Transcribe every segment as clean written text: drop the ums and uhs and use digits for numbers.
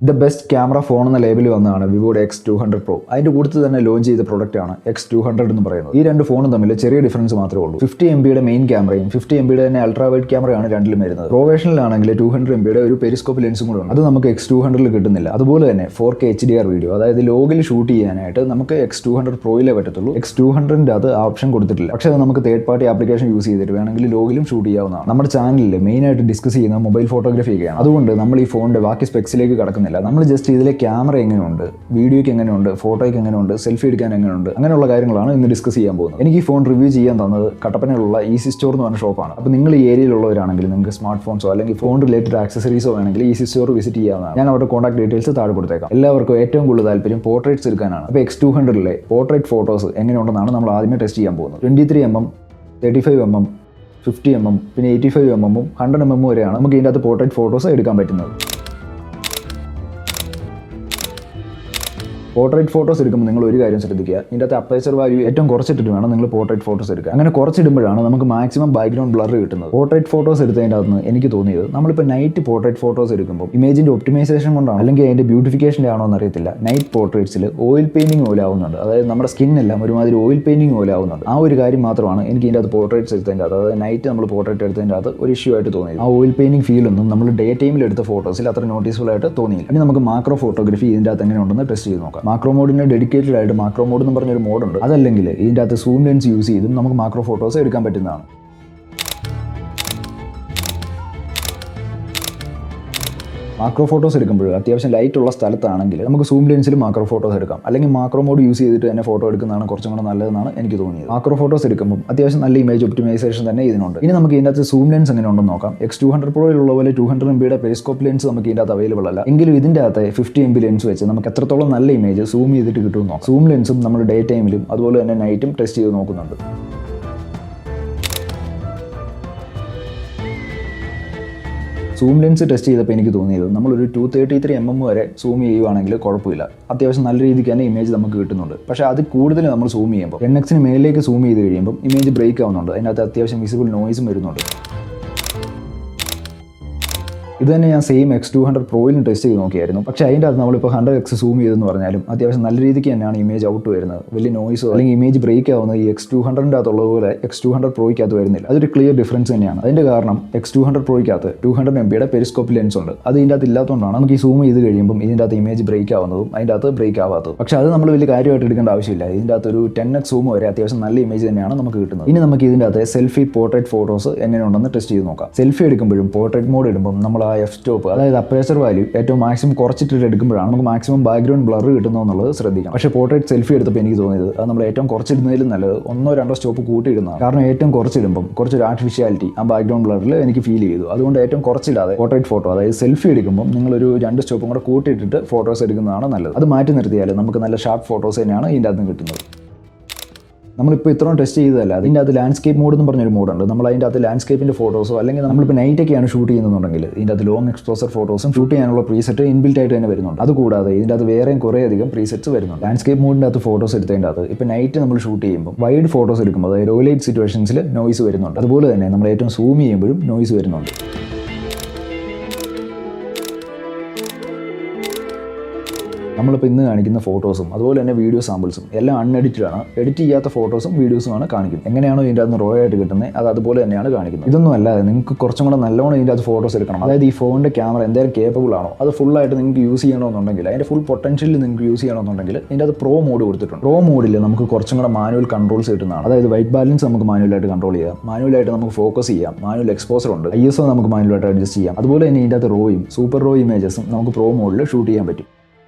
The best camera phone എന്ന ലേബിൽ വന്നതാണ് വിവോയുടെ X200 Pro. അതിന്റെ കൂട്ടത്തിൽ തന്നെ ലോഞ്ച് ചെയ്ത പ്രൊഡക്റ്റ് ആണ് X200 എന്ന് പറയുന്നത്. ഈ രണ്ട് ഫോണും തമ്മിൽ ചെറിയ ഡിഫറൻസ് മാത്രമേ ഉള്ളൂ. 50 MB മെയിൻ ക്യാമറയും 50 MB തന്നെ അൾട്രാ വൈഡ് ക്യാമറയാണ് രണ്ടിലും വരുന്നത്. പ്രോ വേർഷനിലാണെങ്കിൽ 200 MB ഒരു പെരിസ്കോപ്പ് ലെൻസും കൂടെ ഉണ്ട്. അത് നമുക്ക് X200 കിട്ടുന്നില്ല. അതുപോലെ തന്നെ 4K HDR വീഡിയോ, അതായത് ലോഗിൽ ഷൂട്ട് ചെയ്യാനായിട്ട് നമുക്ക് X200 Proയിലേ പറ്റത്തുള്ളൂ. X200ന്റെ അത് ഓപ്ഷൻ കൊടുത്തിട്ടില്ല. പക്ഷേ അത് നമുക്ക് തേർഡ് പാർട്ടി ആപ്ലിക്കേഷൻ യൂസ് ചെയ്തിട്ട് വേണമെങ്കിൽ ലോഗിലും ഷൂട്ട് ചെയ്യാവുന്നതാണ്. നമ്മുടെ ചാനലിൽ മെയിൻ ആയിട്ട് ഡിസ്കസ് ചെയ്യുന്ന മൊബൈൽ ഫോട്ടോഗ്രാഫി ഒക്കെയാണ്. അതുകൊണ്ട് നമ്മൾ ഈ ഫോണിന്റെ ബാക്കി സ്പെക്സിലേക്ക് കടക്കുന്നില്ല. നമ്മൾ ജസ്റ്റ് ഇതിലെ ക്യാമറ എങ്ങനെയുണ്ട്, വീഡിയോയ്ക്ക് എങ്ങനെയുണ്ട്, ഫോട്ടോയ്ക്ക് എങ്ങനെയുണ്ട്, സെൽഫി എടുക്കാൻ എങ്ങനെയുണ്ട്, അങ്ങനെയുള്ള കാര്യങ്ങളാണ് ഇന്ന് ഡിസ്കസ് ചെയ്യാൻ പോകുന്നത്. എനിക്ക് ഈ ഫോൺ റിവ്യൂ ചെയ്യാൻ തന്നത് കട്ടപ്പനയിലുള്ള ഈസി സ്റ്റോർ എന്ന് പറഞ്ഞ ഷോപ്പാണ്. അപ്പോൾ നിങ്ങൾ ഈ ഏരിയയിലുള്ളവരാണെങ്കിൽ നിങ്ങൾക്ക് സ്മാർട്ട് ഫോൺസോ അല്ലെങ്കിൽ ഫോൺ റിലേറ്റഡ് ആക്സസറീസോ വേണമെങ്കിൽ ഈസി സ്റ്റോർ വിസിറ്റ് ചെയ്യാവുന്നതാണ്. ഞാൻ അവരുടെ കോൺടാക്ട് ഡീറ്റെയിൽസ് താഴെ കൊടുത്തേക്കാം. എല്ലാവർക്കും ഏറ്റവും കൂടുതൽ താല്പര്യം പോർട്രേറ്റ്സ് എടുക്കാനാണ്. അപ്പോൾ X200ലെ പോർട്രേറ്റ് ഫോട്ടോസ് എങ്ങനെയുണ്ടെന്നാണ് നമ്മൾ ആദ്യമേ ടെസ്റ്റ് ചെയ്യാൻ പോകുന്നത്. 23mm, 35mm, 50mm, പിന്നെ 85mm, 100mm വരെയാണ് നമുക്ക് ഇതിൻ്റെ അകത്ത് പോർട്രേറ്റ് ഫോട്ടോസ് എടുക്കാൻ പറ്റുന്നത്. പോർട്രേറ്റ് ഫോട്ടോസ് എടുക്കുമ്പോൾ നിങ്ങൾ ഒരു കാര്യം ശ്രദ്ധിക്കുക, ഇതിൻ്റെ അകത്ത് അപ്പേച്ചർ വാല്യൂ ഏറ്റവും കുറച്ചിട്ട് വേണം നിങ്ങൾ പോർട്രേറ്റ് ഫോട്ടോസ് എടുക്കുക. അങ്ങനെ കുറച്ചിടുമ്പോഴാണ് നമുക്ക് മാക്സിമം ബാക്ക്ഗ്രൗണ്ട് ബ്ലർ കിട്ടുന്നത്. പോർട്രേറ്റ് ഫോട്ടോസ് എടുത്തതിൻ്റെ അകത്ത് എനിക്ക് തോന്നിയത്, നമ്മളിപ്പോൾ നൈറ്റ് പോർട്രേറ്റ് ഫോട്ടോസ് എടുക്കുമ്പോൾ ഇമേജിൻ്റെ ഒപ്റ്റിമൈസേഷൻ കൊണ്ടാണ് അല്ലെങ്കിൽ അതിൻ്റെ ബ്യൂട്ടിഫിക്കേഷൻ്റെ ആണോ എന്നറിയത്തില്ല, നൈറ്റ് പോർട്രേറ്റ്സിൽ ഓയിൽ പെയിൻറ്റിങ് പോലെ ആവുന്നുണ്ട്. അതായത് നമ്മുടെ സ്കിന്നെല്ലാം ഒരുമാതിരി ഓയിൽ പെയിൻറ്റിങ് പോലെ ആവുന്നുണ്ട്. ആ ഒരു കാര്യം മാത്രമാണ് എനിക്ക് ഇതിൻ്റെ അകത്ത് പോർട്രേറ്റ്സ് എടുത്തതിൻ്റെ അകത്ത്, അതായത് നൈറ്റ് നമ്മൾ പോർട്രേറ്റ് എടുത്തതിൻ്റെ അകത്ത് ഒരു ഇഷ്യൂ ആയിട്ട് തോന്നിയത്. ആ ഓയിൽ പെയിൻറ്റിങ് ഫീലൊന്നും നമ്മൾ ഡേ ടൈമിൽ എടുത്ത ഫോട്ടോസിൽ അത്ര നോട്ടീസബിൾ ആയിട്ട് തോന്നിയില്ല. ഇനി നമുക്ക് മാക്രോ ഫോട്ടോഗ്രാഫി ഇതിൻ്റെ അകത്ത് എങ്ങനെയുണ്ടെന്ന് ടെസ്റ്റ് ചെയ്ത് നോക്കാം. മാക്രോ മോഡിന് ഡെഡിക്കേറ്റഡ് ആയിട്ട് മാക്രോ മോഡ് എന്ന് പറഞ്ഞൊരു മോഡുണ്ട്. അതല്ലെങ്കിൽ ഇതിൻ്റെ അകത്ത് സൂം ലെൻസ് യൂസ് ചെയ്തും നമുക്ക് മാക്രോ ഫോട്ടോസ് എടുക്കാൻ പറ്റുന്നതാണ്. മാക്രോ ഫോട്ടോസ് എടുക്കുമ്പോൾ അത്യാവശ്യം ലൈറ്റ് ഉള്ള സ്ഥലത്താണെങ്കിൽ നമുക്ക് സൂം ലെൻസിൽ മാക്രോ ഫോട്ടോസ് എടുക്കാം. അല്ലെങ്കിൽ മാക്രോ മോഡ് യൂസ് ചെയ്തിട്ട് തന്നെ ഫോട്ടോ എടുക്കുന്നതാണ് കുറച്ചും കൂടെ നല്ലതെന്നാണ് എനിക്ക് തോന്നിയത്. മാക്രോ ഫോട്ടോസ് എടുക്കുമ്പോൾ അത്യാവശ്യം നല്ല ഇമേജ് ഒപ്റ്റിമൈസേഷൻ തന്നെ ഇതിനുണ്ട്. ഇനി നമുക്ക് ഇതിൻ്റെ അകത്ത് സൂം ലെൻസ് എങ്ങനെ ഉണ്ടെന്ന് നോക്കാം. X200 Proയിലുള്ള പോലെ 200 MB പെരിസ്കോപ്പ് ലെൻസ് നമുക്ക് ഇതിൻ്റെ അകത്ത് അവൈലബിൾ അല്ല. എങ്കിലും ഇതിൻ്റെ അകത്ത് 50 MB ലെൻസ് വെച്ച് നമുക്ക് എത്രത്തോളം നല്ല ഇമേജ് സൂം ചെയ്തിട്ട് കിട്ടുമെന്ന് നോക്കാം. സൂം ലെൻസും നമ്മൾ ഡേ ടൈമിലും അതുപോലെ തന്നെ നൈറ്റും ടെസ്റ്റ് ചെയ്ത് നോക്കുന്നുണ്ട്. സൂം ലെൻസ് ടെസ്റ്റ് ചെയ്തപ്പോൾ എനിക്ക് തോന്നിയത്, നമ്മളൊരു 233mm വരെ സൂം ചെയ്യുവാണെങ്കിൽ കുഴപ്പമില്ല, അത്യാവശ്യം നല്ല രീതിക്ക് തന്നെ ഇമേജ് നമുക്ക് കിട്ടുന്നുണ്ട്. പക്ഷേ അത് കൂടുതൽ നമ്മൾ സൂം ചെയ്യുമ്പോൾ 10x മേലേക്ക് സൂം ചെയ്ത് കഴിയുമ്പോൾ ഇമേജ് ബ്രേക്ക് ആവുന്നുണ്ട്. അതിനകത്ത് അത്യാവശ്യം വിസിബിൾ നോയ്സും വരുന്നുണ്ട്. ഇത് തന്നെ ഞാൻ സെയിം X200 Proയിലും ടെസ്റ്റ് ചെയ്ത് നോക്കിയായിരുന്നു. പക്ഷേ അതിൻ്റെ അകത്ത് നമ്മളിപ്പോൾ 100x സൂം ചെയ്തെന്ന് പറഞ്ഞാലും അത്യാവശ്യം നല്ല രീതിക്ക് തന്നെയാണ് ഇമേജ് ഔട്ട് വരുന്നത്. വലിയ നോയ്സോ അല്ലെങ്കിൽ ഇമേജ് ബ്രേക്ക് ആവുന്നത് ഈ X200ൻ്റെ അകത്തുള്ളത് പോലെ X200 Proയ്ക്കകത്ത് വരുന്നില്ല. അതൊരു ക്ലിയർ ഡിഫറൻസ് തന്നെയാണ്. അതിൻ്റെ കാരണം X200 Proയ്ക്കകത്ത് 200 MB പെരിസ്കോപ്പ് ലെൻസ് ഉണ്ട്. അത് ഇതിൻ്റെ അകത്ത് ഇല്ലാത്തതുകൊണ്ടാണ് നമുക്ക് ഈ സൂം ചെയ്ത് കഴിയുമ്പോൾ ഇതിൻ്റെ അകത്ത് ഇമേജ് ബ്രേക്ക് ആവുന്നതും അതിൻ്റെ അകത്ത് ബ്രേക്ക് ആവാത്തതും. പക്ഷേ അത് നമ്മൾ വലിയ കാര്യമായിട്ട് എടുക്കേണ്ട ആവശ്യമില്ല. ഇതിൻ്റെ അകത്ത് ഒരു 10x സൂം വരെ അത്യാവശ്യം നല്ല ഇമേജ് തന്നെയാണ് നമുക്ക് കിട്ടുന്നത്. ഇനി നമുക്ക് ഇതിൻ്റെ അകത്ത് സെൽഫി പോർട്രേറ്റ് ഫോട്ടോസ് എങ്ങനെയുണ്ടെന്ന് ടെസ്റ്റ് ചെയ്ത് നോക്കാം. സെൽഫി എടുക്കുമ്പോഴും പോർട്രേറ്റ് മോഡ് ഇടുമ്പോൾ നമ്മൾ ആ എഫ് സ്റ്റോപ്പ്, അതായത് അപ്പേച്ചർ വാല്യൂ ഏറ്റവും മാക്സിമം കുറച്ചിട്ട് എടുക്കുമ്പോഴാണ് നമുക്ക് മാക്സിമം ബാക്ക്ഗ്രൗണ്ട് ബ്ലർ കിട്ടുന്നത് എന്നുള്ളത് ശ്രദ്ധിക്കാം. പക്ഷേ പോർട്രേറ്റ് സെൽഫി എടുത്തപ്പോൾ എനിക്ക് തോന്നിയത് അത് നമ്മൾ ഏറ്റവും കുറച്ചിടുന്നതിലും നല്ലത് 1-2 സ്റ്റോപ്പ് കൂട്ടിയിടുന്നതാണ്. കാരണം ഏറ്റവും കുറച്ചിടുമ്പം കുറച്ചൊരു ആർട്ടിഫിഷ്യാലിറ്റി ആ ബാക്ക്ഗ്രൗണ്ട് ബ്ലറിൽ എനിക്ക് ഫീൽ ചെയ്തു. അതുകൊണ്ട് ഏറ്റവും കുറച്ചിടാതെ പോർട്രേറ്റ് ഫോട്ടോ, അതായത് സെൽഫി എടുക്കുമ്പോൾ നിങ്ങളൊരു 2 സ്റ്റോപ്പും കൂടെ കൂട്ടിയിട്ടിട്ട് ഫോട്ടോസ് എടുക്കുന്നതാണ് നല്ലത്. അത് മാറ്റി നിർത്തിയാൽ നമുക്ക് നല്ല ഷാർപ്പ് ഫോട്ടോസ് തന്നെയാണ് ഇതിൻ്റെ അകത്ത് കിട്ടുന്നത്. നമ്മളിപ്പോൾ ഇത്രയും ടെസ്റ്റ് ചെയ്തതല്ല, അതിൻ്റെ അകത്ത് ലാൻഡ്സ്കേപ്പ് മോഡ് എന്ന് പറഞ്ഞൊരു മോഡുണ്ട്. നമ്മൾ അതിൻ്റെ അകത്ത് ലാൻഡ്സ്കേപ്പിൻ്റെ ഫോട്ടോസോ അല്ലെങ്കിൽ നമ്മളിപ്പോൾ നൈറ്റൊക്കെയാണ് ഷൂട്ട് ചെയ്യുന്നുണ്ടെങ്കിൽ ഇതിൻ്റെ അകത്ത് ലോങ് എക്സ്പോസർ ഫോട്ടോസും ഷൂട്ട് ചെയ്യാനുള്ള പ്രീസെറ്റ് ഇൻബിൽറ്റ് ആയിട്ട് തന്നെ വരുന്നുണ്ട്. അതുകൂടാതെ ഇതിൻ്റെ അകത്ത് വേറെയും കുറേ അധികം പ്രീസെറ്റ്സ് വരുന്നുണ്ട്. ലാൻഡ്സ്കേപ്പ് മോഡിൻ്റെ അകത്ത് ഫോട്ടോസ് എടുത്തതിൻ്റെ അകത്ത് ഇപ്പോൾ നൈറ്റ് നമ്മൾ ഷൂട്ട് ചെയ്യുമ്പോൾ വൈഡ് ഫോട്ടോസ് എടുക്കുമ്പോൾ അതായത് ലോ ലൈറ്റ് സിറ്റുവേഷൻസിൽ നോയ്സ് വരുന്നുണ്ട്. അതുപോലെ തന്നെ നമ്മൾ ഏറ്റവും സൂം ചെയ്യുമ്പോഴും നോയ്സ് വരുന്നുണ്ട്. നമ്മളിപ്പോൾ ഇന്ന് കാണിക്കുന്ന ഫോട്ടോസും അതുപോലെ തന്നെ വീഡിയോ സാമ്പിൾസും എല്ലാം അൺഎഡിറ്റഡ് ആണ്. എഡിറ്റ് ചെയ്യാത്ത ഫോട്ടോസും വീഡിയോസുമാണ് കാണിക്കുന്നത്. എങ്ങനെയാണോ ഇതിൻ്റെ അകത്ത് റോ ആയിട്ട് കിട്ടുന്നത് അത് അതുപോലെ തന്നെയാണ് കാണിക്കുന്നത്. ഇതൊന്നും അല്ലാതെ നിങ്ങൾക്ക് കുറച്ചും കൂടെ നല്ലോണം ഇതിൻ്റെ അകത്ത് ഫോട്ടോസ് എടുക്കണം. അതായത് ഈ ഫോണിൻ്റെ ക്യാമറ എന്തായാലും കേപ്പബിൾ ആണോ അത് ഫുള്ളായിട്ട് നിങ്ങൾക്ക് യൂസ് ചെയ്യണമെന്നുണ്ടെങ്കിൽ, അതിൻ്റെ ഫുൾ പൊട്ടൻഷ്യലിൽ നിങ്ങൾക്ക് യൂസ് ചെയ്യണമെന്നുണ്ടെങ്കിൽ ഇതിൻ്റെ അകത്ത് പ്രോ മോഡ് കൊടുത്തിട്ടുണ്ട്. പ്രോ മോഡിൽ നമുക്ക് കുറച്ചും കൂടെ മാനുവൽ കൺട്രോൾസ് കിട്ടുന്നതാണ്. അതായത് വൈറ്റ് ബാലൻസ് നമുക്ക് മാനുവലായിട്ട് കൺട്രോൾ ചെയ്യാം, മാനുവലായിട്ട് നമുക്ക് ഫോക്കസ് ചെയ്യാം, മാനുവൽ എക്സ്പോസർ ഉണ്ട്, ISO നമുക്ക് മാനുവലായിട്ട് അഡ്ജസ്റ്റ് ചെയ്യാം. അതുപോലെ തന്നെ ഇതിൻ്റെ അകത്ത് റോയും സൂപ്പർ റോ ഇമേജസും നമുക്ക് പ്രോ മോഡിൽ ഷൂട്ട് ചെയ്യാൻ പറ്റും.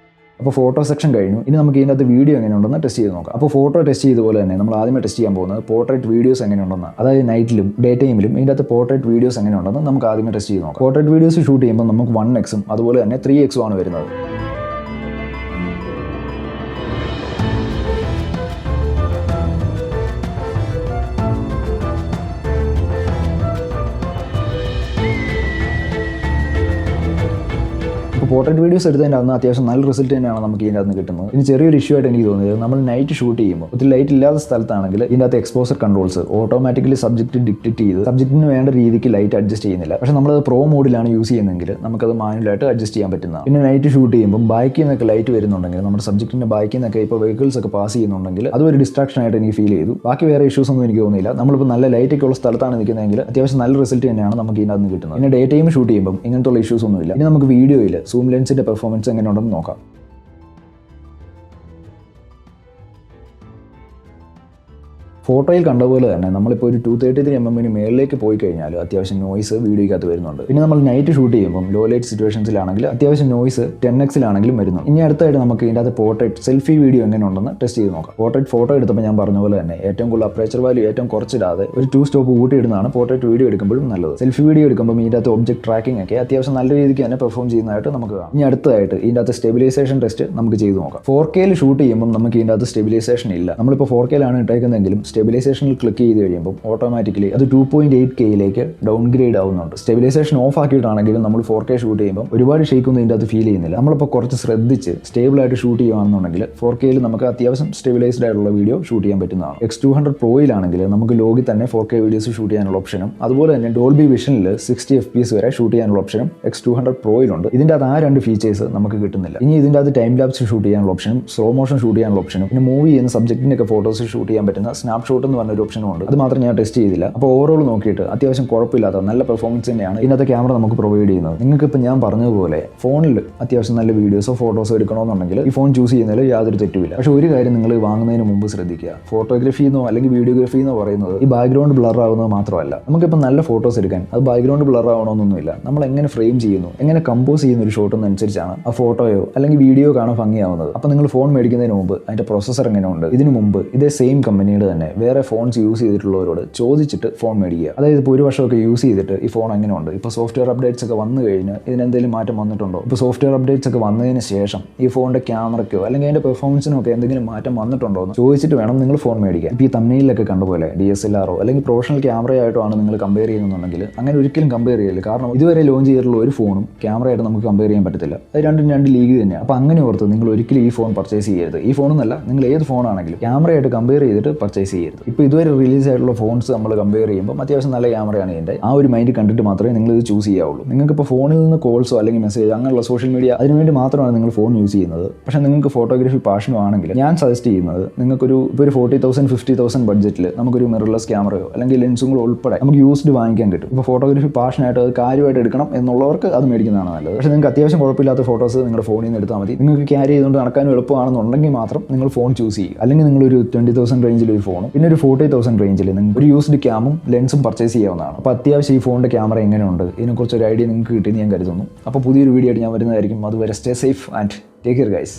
അപ്പോൾ ഫോട്ടോ സെക്ഷൻ കഴിഞ്ഞു. ഇനി നമുക്ക് ഇതിനകത്ത് വീഡിയോ എങ്ങനെയുണ്ടെന്ന് ടെസ്റ്റ് ചെയ്ത് നോക്കാം. അപ്പോൾ ഫോട്ടോ ടെസ്റ്റ് ചെയ്തതുപോലെ തന്നെ നമ്മൾ ആദ്യമേ ടെസ്റ്റ് ചെയ്യാൻ പോകുന്നത് പോർട്രേറ്റ് വീഡിയോസ് എങ്ങനെയുണ്ടെന്ന്, അതായത് നൈറ്റിലും ഡേ ടൈമിലും ഇതിൻ്റെ അകത്ത് പോർട്രേറ്റ് വീഡിയോസ് എങ്ങനെയുണ്ടെന്ന് നമുക്ക് ആദ്യമേ ടെസ്റ്റ് ചെയ്ത് നോക്കാം. പോർട്രേറ്റ് വീഡിയോസ് ഷൂട്ട് ചെയ്യുമ്പോൾ നമുക്ക് 1x അതുപോലെ തന്നെ 3x ആണ് വരുന്നത്. പോർട്രേറ്റ് വീഡിയോസ് എടുത്തതിൻ്റെ അന്ന് അത്യാവശ്യം നല്ല റിസൾട്ട് തന്നെയാണ് നമുക്ക് ഇതിൻ്റെ അകത്ത് കിട്ടുന്നത്. ഇനി ചെറിയൊരു ഇഷ്യൂ ആയിട്ട് എനിക്ക് തോന്നിയത്, നമ്മൾ നൈറ്റ് ഷൂട്ട് ചെയ്യുമ്പോൾ ഒത്തിരി ലൈറ്റ് ഇല്ലാത്ത സ്ഥലത്താണെങ്കിൽ ഇതിൻ്റെ അകത്ത് exposure controls automatically subject dictate ചെയ്ത് സബ്ജക്റ്റിന് വേണ്ട രീതിക്ക് ലൈറ്റ് അഡ്ജസ്റ്റ് ചെയ്യുന്നില്ല. പക്ഷേ നമ്മളത് പ്രോ മോഡിലാണ് യൂസ് ചെയ്യുന്നതെങ്കിൽ നമുക്കത് മാനുവലായിട്ട് അഡ്ജസ്റ്റ് ചെയ്യാൻ പറ്റുന്നതാണ്. പിന്നെ നൈറ്റ് ഷൂട്ട് ചെയ്യുമ്പോൾ ബാക്കിൽ നിന്നൊക്കെ ലൈറ്റ് വരുന്നുണ്ടെങ്കിൽ, നമ്മുടെ സബ്ജക്റ്റിൻ്റെ ബാക്കിൽ നിന്നൊക്കെ ഇപ്പോൾ വെഹിക്കിൾസ് ഒക്കെ പാസ് ചെയ്യുന്നുണ്ടെങ്കിൽ അതൊരു ഡിസ്ട്രാക്ഷൻ ആയിട്ട് എനിക്ക് ഫീൽ ചെയ്തു. ബാക്കി വേറെ ഇഷ്യൂസ് ഒന്നും എനിക്ക് തോന്നിയില്ല. നമ്മളിപ്പോൾ നല്ല ലൈറ്റൊക്കെ ഉള്ള സ്ഥലത്താണ് നിൽക്കുന്നതെങ്കിൽ അത്യാവശ്യം നല്ല റിസൾട്ട് തന്നെയാണ് നമുക്ക് ഇതിൻ്റെ അകത്ത് കിട്ടുന്നത്. പിന്നെ ഡേ ടൈം ഷൂട്ട് ചെയ്യുമ്പോൾ ഇങ്ങനത്തെ ഇഷ്യൂസ് ഒന്നുമില്ല. ഇനി നമുക്ക് വീഡിയോയിൽ സൂം ലെൻസിൻ്റെ പെർഫോമൻസ് എങ്ങനെയുണ്ടെന്ന് നോക്കാം. ഫോട്ടോയിൽ കണ്ടപോലെ തന്നെ നമ്മളിപ്പോൾ ഒരു 233 mm മേളിലേക്ക് പോയി കഴിഞ്ഞാൽ അത്യാവശ്യം നോയ്സ് വീഡിയോയ്ക്കകത്ത് വരുന്നുണ്ട്. പിന്നെ നമ്മൾ നൈറ്റ് ഷൂട്ട് ചെയ്യുമ്പോൾ ലോ ലൈറ്റ് സിറ്റുവേഷൻസിലാണെങ്കിൽ അത്യാവശ്യം നോയ്സ് 10x-ലാണെങ്കിലും വരുന്നു. ഇനി അടുത്തായിട്ട് നമുക്ക് ഇതിൻ്റെ അകത്ത് പോർട്രേറ്റ് സെൽഫി വീഡിയോ എങ്ങനെയുണ്ടെന്ന് ടെസ്റ്റ് ചെയ്ത് നോക്കാം. പോർട്രേറ്റ് ഫോട്ടോ എടുത്തപ്പോൾ ഞാൻ പറഞ്ഞ പോലെ തന്നെ ഏറ്റവും കൂടുതൽ അപ്പേച്ചർ വാല്യൂ ഏറ്റവും കുറച്ചിടാതെ ഒരു 2 സ്റ്റോപ്പ് കൂട്ടിയിടുന്നതാണ് പോർട്രേറ്റ് വീഡിയോ എടുക്കുമ്പോഴും നല്ലത്. സെൽഫി വീഡിയോ എടുക്കുമ്പോൾ ഇതിൻ്റെ അകത്ത് ഒബ്ജക്ട് ട്രാക്കിംഗ് ഒക്കെ അത്യാവശ്യം നല്ല രീതിക്ക് തന്നെ പെർഫോം ചെയ്യുന്നതായിട്ട് നമുക്ക് കാണാം. ഇനി അടുത്തതായിട്ട് ഇതിൻ്റെ അകത്ത് സ്റ്റെബിലൈസേഷൻ ടെസ്റ്റ് നമുക്ക് ചെയ്ത് നോക്കാം. 4K ഷൂട്ട് ചെയ്യുമ്പോൾ നമുക്ക് ഇതിൻ്റെ അകത്ത് സ്റ്റെബിലൈസേഷൻ ഇല്ല. നമ്മളിപ്പോൾ 4K ഇട്ടേക്കുന്നതെങ്കിലും സ്റ്റെബിലൈസേഷനിൽ ക്ലിക്ക് ചെയ്ത് കഴിയുമ്പോൾ ഓട്ടോമാറ്റിക്കലി അത് 2.8K ഡൗൺഗ്രേഡ് ആവുന്നുണ്ട്. സ്റ്റെബിലൈസേഷൻ ഓഫ് ആക്കിയിട്ടാണെങ്കിലും നമ്മൾ 4K ഷൂട്ട് ചെയ്യുമ്പോൾ ഒരുപാട് ഷേക്ക് ഒന്നും ഇതിൻ്റെ അത് ഫീൽ ചെയ്യുന്നില്ല. നമ്മളിപ്പോൾ കുറച്ച് ശ്രദ്ധിച്ച് സ്റ്റേബിൾ ആയിട്ട് ഷൂട്ട് ചെയ്യുകയാണെന്നുണ്ടെങ്കിൽ 4K നമുക്ക് അത്യാവശ്യം സ്റ്റെബിലൈസ്ഡ് ആയിട്ടുള്ള വീഡിയോ ഷൂട്ട് ചെയ്യാൻ പറ്റുന്നതാണ്. X200 Proയിലാണെങ്കിൽ നമുക്ക് ലോഗിൽ തന്നെ 4K വീഡിയോസ് ഷൂട്ട് ചെയ്യാനുള്ള ഓപ്ഷനും അതുപോലെ തന്നെ ഡോൾബി വിഷനിൽ 60 FPS വരെ ഷൂട്ട് ചെയ്യാനുള്ള ഓപ്ഷനും X200 Proയിലുണ്ട്. ഇതിൻ്റെ അത് ആ 2 ഫീച്ചേഴ്സ് നമുക്ക് കിട്ടുന്നില്ല. ഇനി ഇതിൻ്റെ അത് ടൈം ലാപ്സ് ഷൂട്ട് ചെയ്യാനുള്ള ഓപ്ഷനും സ്ലോ മോഷൻ ഷൂട്ട് ചെയ്യാനുള്ള ഓപ്ഷനും പിന്നെ മൂവ് ചെയ്യുന്ന സബ്ജക്റ്റിൻ്റെ ഒക്കെ ഫോട്ടോസ് ഷൂട്ട് ചെയ്യാൻ പറ്റുന്ന സ്നാപ്ഷോട്ട് എന്ന് പറഞ്ഞൊരു ഓപ്ഷനും ഉണ്ട്. അത് മാത്രം ഞാൻ ടെസ്റ്റ് ചെയ്തില്ല. അപ്പോൾ ഓവറോൾ നോക്കിയിട്ട് അത്യാവശ്യം കുഴപ്പമില്ലാത്ത നല്ല പെർഫോമൻസ് തന്നെയാണ് ഇതിനകത്ത് ക്യാമറ നമുക്ക് പ്രൊവൈഡ് ചെയ്യുന്നത്. നിങ്ങൾക്കിപ്പോൾ ഞാൻ പറഞ്ഞതുപോലെ ഫോണിൽ അത്യാവശ്യം നല്ല വീഡിയോസോ ഫോട്ടോസോ എടുക്കണമെന്നുണ്ടെങ്കിൽ ഈ ഫോൺ ചൂസ് ചെയ്യുന്നതിൽ യാതൊരു തെറ്റുമില്ല. പക്ഷേ ഒരു കാര്യം നിങ്ങൾ വാങ്ങുന്നതിന് മുമ്പ് ശ്രദ്ധിക്കുക. ഫോട്ടോഗ്രാഫി എന്നോ അല്ലെങ്കിൽ വീഡിയോഗ്രാഫി എന്നോ പറയുന്നത് ഈ ബാക്ക്ഗ്രൗണ്ട് ബ്ലർ ആവുന്നത് മാത്രമല്ല. നമുക്കിപ്പോൾ നല്ല ഫോട്ടോസ് എടുക്കാൻ അത് ബാക്ക്ഗ്രൗണ്ട് ബ്ലർ ആവണമെന്നൊന്നുമില്ല. നമ്മൾ എങ്ങനെ ഫ്രെയിം ചെയ്യുന്നു, എങ്ങനെ കമ്പോസ് ചെയ്യുന്ന ഒരു ഷോട്ടൊന്നനുസരിച്ചാണ് ആ ഫോട്ടോയോ അല്ലെങ്കിൽ വീഡിയോ കാണാൻ ഭംഗിയാവുന്നത്. അപ്പോൾ നിങ്ങൾ ഫോൺ മേടിക്കുന്നതിന് മുമ്പ് അതിൻ്റെ പ്രൊസസ്സർ എങ്ങനെയുണ്ട്, ഇതിനു മുമ്പ് ഇതേ സെയിം കമ്പനിയുടെ തന്നെ വേറെ ഫോൺസ് യൂസ് ചെയ്തിട്ടുള്ളവരോട് ചോദിച്ചിട്ട് ഫോൺ മേടിക്കുക. അതായത് ഇപ്പോൾ ഒരു വർഷമൊക്കെ യൂസ് ചെയ്തിട്ട് ഈ ഫോൺ എങ്ങനെയുണ്ട്, ഇപ്പോൾ സോഫ്റ്റ്വെയർ അപ്ഡേറ്റ്സ് ഒക്കെ വന്നു കഴിഞ്ഞ് ഇതിനെന്തെങ്കിലും മാറ്റം വന്നിട്ടുണ്ടോ, ഇപ്പോൾ സോഫ്റ്റ്വെയർ അപ്ഡേറ്റ്സ് ഒക്കെ വന്നതിന് ശേഷം ഈ ഫോണിൻ്റെ ക്യാമറയ്ക്കോ അല്ലെങ്കിൽ അതിൻ്റെ പെർഫോമൻസിനോ ഒക്കെ എന്തെങ്കിലും മാറ്റം വന്നിട്ടുണ്ടോ എന്ന് ചോദിച്ചിട്ട് വേണം നിങ്ങൾ ഫോൺ മേടിക്കുക. ഇപ്പോൾ ഈ തമ്മിലൊക്കെ കണ്ടുപോലെ DSLR അല്ലെങ്കിൽ പ്രൊഫഷണൽ ക്യാമറയായിട്ടോ ആണ് നിങ്ങൾ കമ്പയർ ചെയ്യുന്നുണ്ടെങ്കിൽ അങ്ങനെ ഒരിക്കലും കമ്പയർ ചെയ്യില്ല. കാരണം ഇതുവരെ ലോഞ്ച് ചെയ്തിട്ടുള്ള ഒരു ഫോണും ക്യാമറയായിട്ട് നമുക്ക് കമ്പയർ ചെയ്യാൻ പറ്റത്തില്ല. അത് രണ്ടും രണ്ട് ലീഗ് തന്നെയാണ്. അപ്പോൾ അങ്ങനെ ഓർത്ത് നിങ്ങൾ ഒരിക്കലും ഈ ഫോൺ പർച്ചേസ് ചെയ്യരുത്. ഈ ഫോണെന്നല്ല, നിങ്ങൾ ഏത് ഫോണാണെങ്കിലും ക്യാമറയായിട്ട് കമ്പയർ ചെയ്തിട്ട് പർച്ചേസ് ചെയ്യരുത്. ഇപ്പോൾ ഇതുവരെ റിലീസ് ആയിട്ടുള്ള ഫോൺസ് നമ്മൾ കമ്പയർ ചെയ്യുമ്പോൾ അത്യാവശ്യം നല്ല ക്യാമറയാണ് ഇതിൻ്റെ. ആ ഒരു മൈൻഡ് കണ്ടിട്ട് മാത്രമേ നിങ്ങൾ ഇത് ചൂസ് ചെയ്യാവുള്ളൂ. നിങ്ങൾക്കിപ്പോൾ ഫോണിൽ നിന്ന് കോൾസോ അല്ലെങ്കിൽ മെസ്സേജ് അങ്ങനെയുള്ള സോഷ്യൽ മീഡിയ അതിനുവേണ്ടി മാത്രമാണ് നിങ്ങൾ ഫോൺ യൂസ് ചെയ്യുന്നത്. പക്ഷേ നിങ്ങൾക്ക് ഫോട്ടോഗ്രാഫി പാഷനും ആണെങ്കിൽ ഞാൻ സജസ്റ്റ് ചെയ്യുന്നത് നിങ്ങൾക്കൊരു 40,000 50,000 ബഡ്ജറ്റിൽ നമുക്കൊരു മിറർലെസ് ക്യാമറയോ അല്ലെങ്കിൽ ലെൻസും കൂടെ ഉൾപ്പെടെ നമുക്ക് യൂസ്ഡ് വാങ്ങിക്കാൻ കിട്ടും. ഇപ്പോൾ ഫോട്ടോഗ്രാഫി പാഷനായിട്ട് അത് കാര്യമായിട്ട് എടുക്കണം എന്നുള്ളവർക്ക് അത് മേടിക്കുന്നതാണ് നല്ലത്. പക്ഷേ നിങ്ങൾക്ക് അത്യാവശ്യം കുഴപ്പമില്ലാത്ത ഫോട്ടോസ് നിങ്ങളുടെ ഫോണിൽ നിന്ന് എടുത്താൽ മതി. നിങ്ങൾക്ക് ക്യാരി ചെയ്തുകൊണ്ട് നടക്കാനും എളുപ്പമാണെന്നുണ്ടെങ്കിൽ മാത്രം നിങ്ങൾ ഫോൺ ചൂസ് ചെയ്യുക. അല്ലെങ്കിൽ നിങ്ങളൊരു 20,000 റേഞ്ചിൽ ഒരു ഫോണും പിന്നെ ഒരു 40,000 റേഞ്ചിൽ നിങ്ങൾക്ക് ഒരു യൂസ്ഡ് ക്യാമും ലെൻസും പർച്ചേസ് ചെയ്യാവുന്നതാണ്. അപ്പോൾ അത്യാവശ്യം ഈ ഫോണിൻ്റെ ക്യാമറ എങ്ങനെയുണ്ട് ഇതിനെക്കുറിച്ച് ഒരു ഐഡിയ നിങ്ങൾക്ക് കിട്ടിയെന്ന് ഞാൻ കരുതുന്നു. അപ്പോൾ പുതിയൊരു വീഡിയോ ആയിട്ട് ഞാൻ വരുന്നതായിരിക്കും. അതുവരെ stay safe and take care guys.